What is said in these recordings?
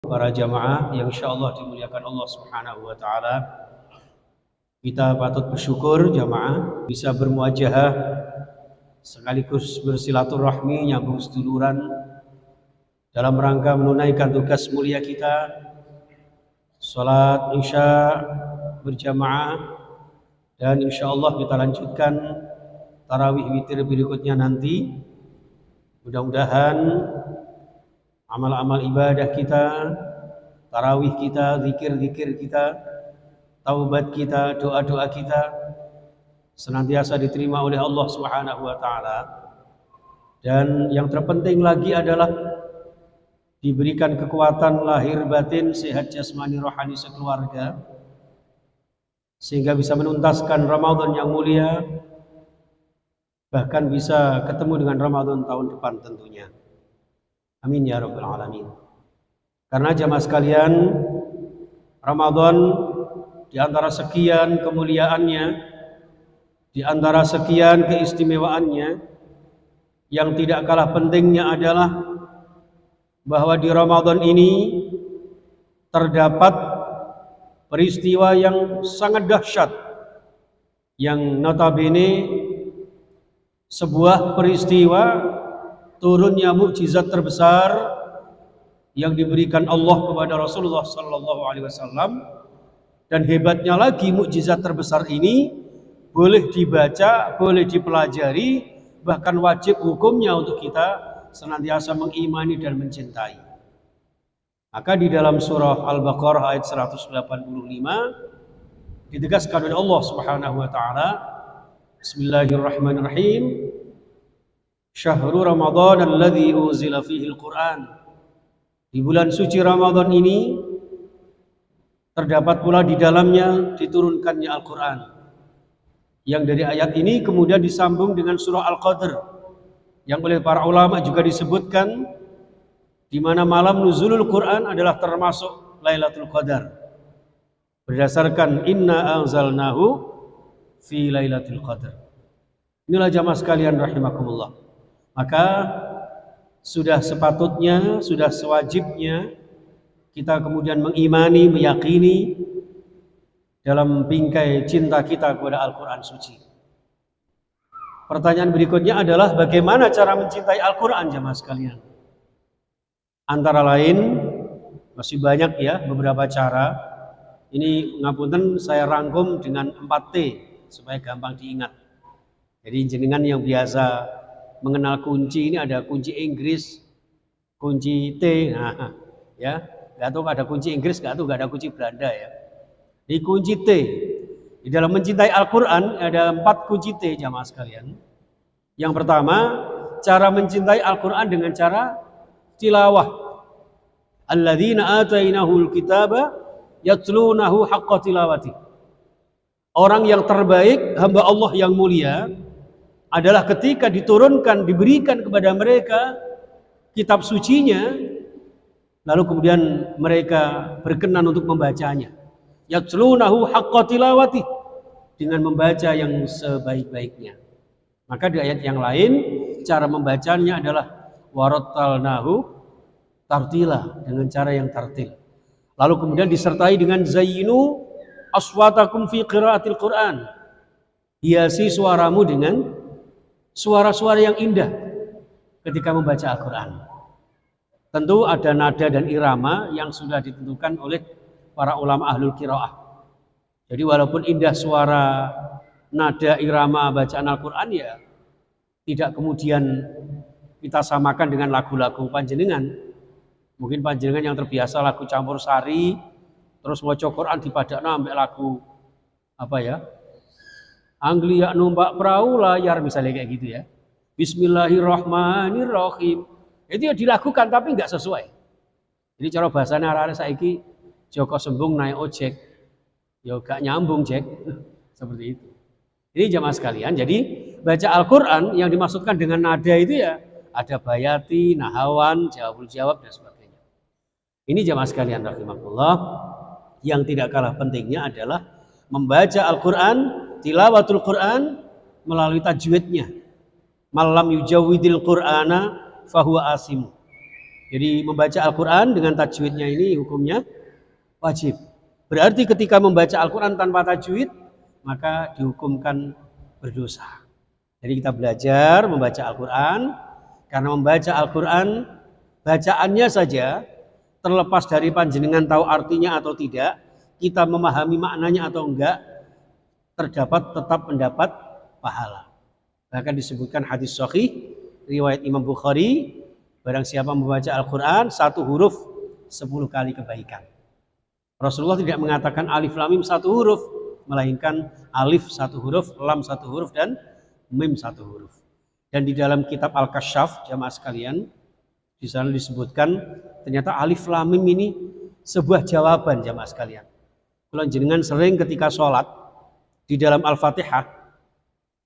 para jamaah yang insyaallah dimuliakan Allah Subhanahu wa taala. Kita patut bersyukur jamaah bisa bermuajahah sekaligus bersilaturahmi, nyambung seduluran dalam rangka menunaikan tugas mulia kita, salat Isya berjamaah, dan insyaallah kita lanjutkan tarawih witir berikutnya nanti. Mudah-mudahan amal-amal ibadah kita, tarawih kita, zikir-zikir kita, taubat kita, doa-doa kita senantiasa diterima oleh Allah Subhanahu wa taala. Dan yang terpenting lagi adalah diberikan kekuatan lahir batin, sehat jasmani rohani sekeluarga, sehingga bisa menuntaskan Ramadan yang mulia, bahkan bisa ketemu dengan Ramadan tahun depan tentunya. Amin ya rabbal alamin. Karena jamaah sekalian, Ramadan di antara sekian kemuliaannya, di antara sekian keistimewaannya, yang tidak kalah pentingnya adalah bahwa di Ramadan ini terdapat peristiwa yang sangat dahsyat, yang notabene sebuah peristiwa turunnya mukjizat terbesar yang diberikan Allah kepada Rasulullah sallallahu alaihi wasallam. Dan hebatnya lagi, mukjizat terbesar ini boleh dibaca, boleh dipelajari, bahkan wajib hukumnya untuk kita senantiasa mengimani dan mencintai. Maka di dalam surah Al-Baqarah ayat 185 ditegaskan oleh Allah Subhanahu wa taala, Bismillahirrahmanirrahim. Syahrul Ramadan alladzi unzila fihi al-Qur'an. Di bulan suci Ramadan ini terdapat pula di dalamnya diturunkannya Al-Qur'an. Yang dari ayat ini kemudian disambung dengan surah Al-Qadr, yang oleh para ulama juga disebutkan di mana malam nuzulul Quran adalah termasuk Lailatul Qadar. Berdasarkan inna anzalnahu fi Lailatul Qadar. Inilah jamaah sekalian rahimakumullah. Maka sudah sepatutnya, sudah sewajibnya kita kemudian mengimani, meyakini dalam bingkai cinta kita kepada Al-Quran suci. Pertanyaan berikutnya adalah bagaimana cara mencintai Al-Quran jamaah sekalian? Antara lain masih banyak ya beberapa cara. Ini ngapunten saya rangkum dengan 4T supaya gampang diingat. Jadi jenengan yang biasa mengenal kunci, ini ada kunci Inggris, kunci T, nah ya, nggak tahu ada kunci Inggris, nggak tahu nggak ada kunci Belanda ya. Di kunci T, di dalam mencintai Al-Quran ada 4 kunci T jamaah sekalian. Yang pertama, cara mencintai Al-Quran dengan cara tilawah. Alladzina atainahul kitaba yatlunahu haqqa tilawati. Orang yang terbaik, hamba Allah yang mulia, adalah ketika diturunkan, diberikan kepada mereka kitab sucinya, lalu kemudian mereka berkenan untuk membacanya. Yatlunahu haqqa tilawati, dengan membaca yang sebaik-baiknya. Maka di ayat yang lain cara membacanya adalah warattalnahu tartila, dengan cara yang tartil. Lalu kemudian disertai dengan zayyinu aswatakum fi qiraatil Qur'an. Hiasi suaramu dengan suara-suara yang indah ketika membaca Al-Quran. Tentu ada nada dan irama yang sudah ditentukan oleh para ulama ahlul qiraah. Jadi walaupun indah suara, nada, irama bacaan Al-Quran, ya tidak kemudian kita samakan dengan lagu-lagu panjenengan. Mungkin panjenengan yang terbiasa lagu campur sari, terus maca Quran dipadakno ambek lagu apa ya? Anglia numpak perahu layar misalnya kayak gitu ya. Bismillahirrahmanirrahim. Itu ya dilakukan tapi nggak sesuai. Jadi cara bahasanya arek-arek saiki Joko Sembung naik ojek, ya gak nyambung Jack. Seperti itu. Ini jamaah sekalian, jadi baca Al-Quran yang dimaksudkan dengan nada itu ya ada bayati, nahawan, jawabul jawab dan sebagainya. Ini jamaah sekalian rahimakumullah, yang tidak kalah pentingnya adalah membaca Al-Quran, tilawatul Quran melalui tajwidnya. Malam yujawidil Qur'ana fahuwa asimu. Jadi membaca Al-Quran dengan tajwidnya ini hukumnya wajib. Berarti ketika membaca Al-Quran tanpa tajwid, maka dihukumkan berdosa. Jadi kita belajar membaca Al-Quran, karena membaca Al-Quran, bacaannya saja, terlepas dari panjenengan tahu artinya atau tidak, kita memahami maknanya atau enggak, terdapat tetap mendapat pahala. Bahkan disebutkan hadis sahih, riwayat Imam Bukhari, barang siapa membaca Al-Quran, 1 huruf 10 kali kebaikan. Rasulullah tidak mengatakan alif lam mim 1 huruf, melainkan alif 1 huruf, lam 1 huruf, dan mim 1 huruf. Dan di dalam kitab Al-Kasyaf, jamaah sekalian, di sana disebutkan ternyata alif lam mim ini sebuah jawaban, jamaah sekalian. Kalau jenengan sering ketika sholat di dalam Al-Fatihah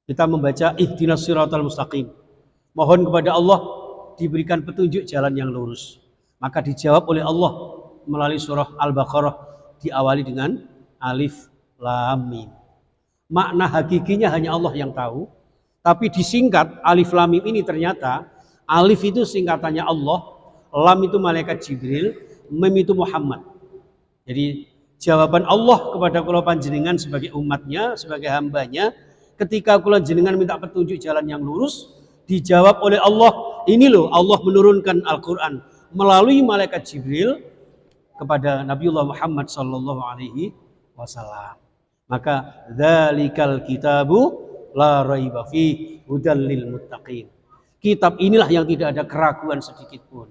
kita membaca ihdinas siratal mustaqim, mohon kepada Allah diberikan petunjuk jalan yang lurus, maka dijawab oleh Allah melalui surah Al-Baqarah diawali dengan alif lam mim. Makna hakikinya hanya Allah yang tahu, tapi disingkat alif lam mim ini ternyata alif itu singkatannya Allah, lam itu malaikat Jibril, mim itu Muhammad. Jadi jawaban Allah kepada kula panjenengan sebagai umatnya, sebagai hambanya, ketika kula jenengan minta petunjuk jalan yang lurus, dijawab oleh Allah. Ini loh, Allah menurunkan Al-Quran melalui malaikat Jibril kepada Nabiullah Muhammad sallallahu alaihi wasallam. Maka dzalikal kitabu la raiba fi hudal lil muttaqin. Kitab inilah yang tidak ada keraguan sedikit pun.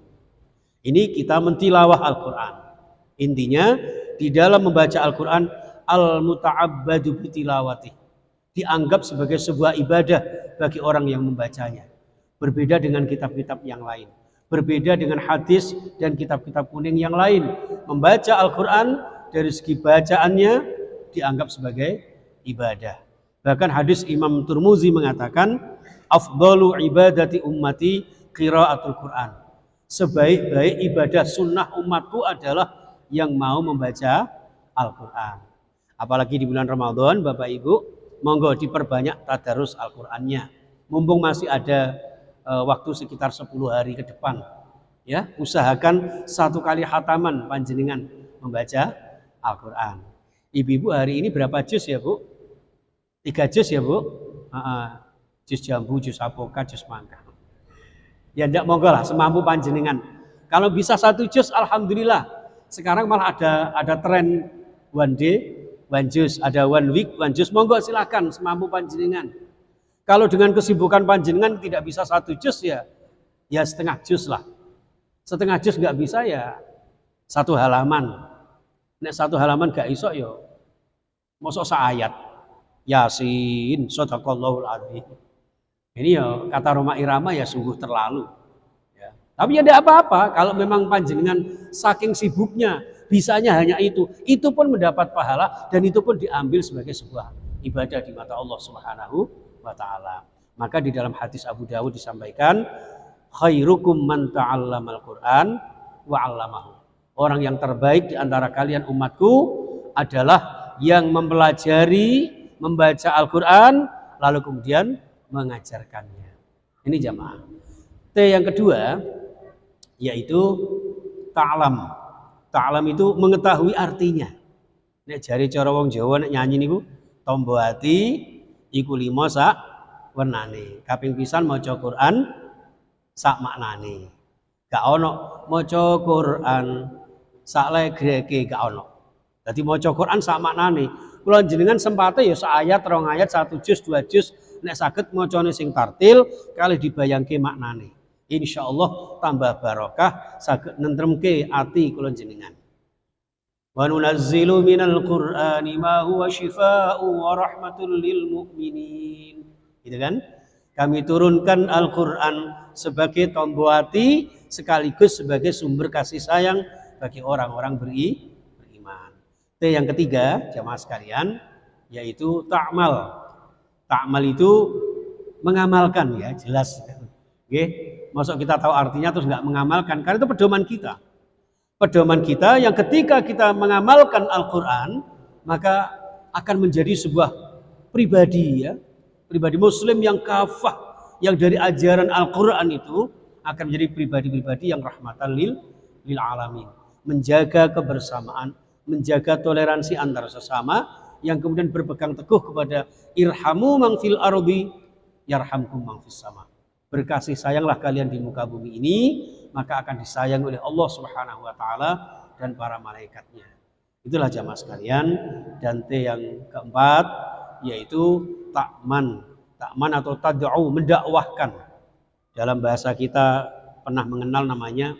Ini kita mentilawah Al-Quran. Intinya di dalam membaca Al-Quran, al-muta'abbadu bitilawati, dianggap sebagai sebuah ibadah bagi orang yang membacanya. Berbeda dengan kitab-kitab yang lain, berbeda dengan hadis dan kitab-kitab kuning yang lain. Membaca Al-Quran dari segi bacaannya dianggap sebagai ibadah. Bahkan hadis Imam Tirmidzi mengatakan, afdalu ibadati ummati qiraatul Quran. Sebaik-baik ibadah sunnah umatku adalah yang mau membaca Al-Quran. Apalagi di bulan Ramadan, Bapak Ibu, monggo diperbanyak tadarus Al-Qurannya. Mumpung masih ada waktu sekitar 10 hari ke depan, ya, usahakan 1 kali khataman panjenengan membaca Al-Quran. Ibu-ibu hari ini berapa juz ya Bu? 3 juz ya Bu? Juz jambu, juz apokat, juz mangga. Ya ndak, monggo lah semampu panjenengan. Kalau bisa 1 juz, alhamdulillah. Sekarang malah ada tren 1 day, 1 juz, ada 1 week, 1 juz. Monggo silakan semampu panjenengan. Kalau dengan kesibukan panjenengan tidak bisa 1 juz ya setengah juz lah. Setengah juz nggak bisa ya 1 halaman. Nek 1 halaman gak iso ya mosok ayat. Yasin, shadaqallahul adzim. Ini ya kata Roma Irama ya sungguh terlalu. Ya. Tapi ya tidak apa-apa kalau memang panjenengan saking sibuknya bisanya hanya itu pun mendapat pahala dan itu pun diambil sebagai sebuah ibadah di mata Allah Subhanahu wa ta'ala. Maka di dalam hadis Abu Dawud disampaikan, khairukum man ta'allamal Qur'an wa 'allamahu. Orang yang terbaik di antara kalian umatku adalah yang mempelajari membaca Al-Quran lalu kemudian mengajarkannya. Ini jamaah. T yang kedua yaitu ta'lam. Ta'lam itu mengetahui artinya. Nek jari cara wong Jawa nek nyanyi niku tombo ati iku 5 sak wenane. Kaping pisan maca Quran sak maknane. Gak ono maca Quran sak legreke, gak ono. Dadi maca Quran sak maknane. Kula jenengan sempate ya sak ayat, 2 ayat, 1 juz, 2 juz nek saged macane sing tartil kalih dibayangke maknane. Insyaallah tambah barokah saged nentremke ati kula jenengan. Wa nunazzilu minal Qur'ani ma huwa syifaa'u wa rahmatul lil mu'minin. Gitu kan? Kami turunkan Al-Qur'an sebagai tombo hati sekaligus sebagai sumber kasih sayang bagi orang-orang beriman. T yang ketiga, jamaah sekalian, yaitu ta'mal. Ta'mal itu mengamalkan ya, jelas. Oke, masuk kita tahu artinya terus nggak mengamalkan, karena itu pedoman kita. Pedoman kita yang ketika kita mengamalkan Al-Quran maka akan menjadi sebuah pribadi ya, pribadi muslim yang kafah, yang dari ajaran Al-Quran itu akan menjadi pribadi-pribadi yang rahmatan lil alamin, menjaga kebersamaan, menjaga toleransi antar sesama, yang kemudian berpegang teguh kepada irhamu man fil ardi yarhamkum man fis sama. Berkasih sayanglah kalian di muka bumi ini, maka akan disayang oleh Allah Subhanahu wa taala dan para malaikatnya. Itulah jamaah sekalian. Dan T yang keempat yaitu ta'man. Ta'man atau tad'u, mendakwahkan. Dalam bahasa kita pernah mengenal namanya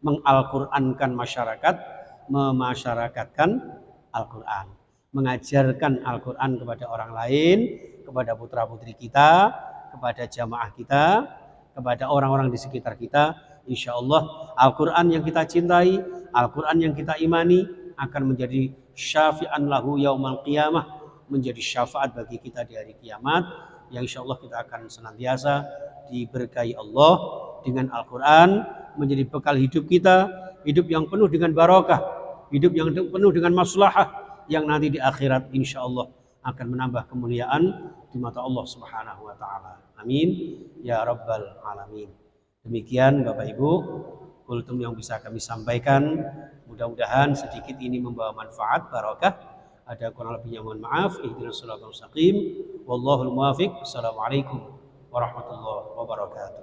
mengal-Qur'ankan masyarakat, memasyarakatkan Al-Qur'an. Mengajarkan Al-Qur'an kepada orang lain, kepada putra-putri kita, kepada jamaah kita, kepada orang-orang di sekitar kita. Insya Allah Al-Quran yang kita cintai, Al-Quran yang kita imani akan menjadi syafi'an lahu yaumal qiyamah, menjadi syafaat bagi kita di hari kiamat, yang insya Allah kita akan senantiasa diberkahi Allah dengan Al-Quran, menjadi bekal hidup kita, hidup yang penuh dengan barakah, hidup yang penuh dengan maslahah, yang nanti di akhirat insya Allah akan menambah kemuliaan di mata Allah Subhanahu wa taala. Amin ya rabbal alamin. Demikian Bapak Ibu kultum yang bisa kami sampaikan. Mudah-mudahan sedikit ini membawa manfaat barakah. Ada kurang lebihnya mohon maaf. Ihdinas shiratal mustaqim. Wallahul muwaffiq. Assalamualaikum warahmatullahi wabarakatuh.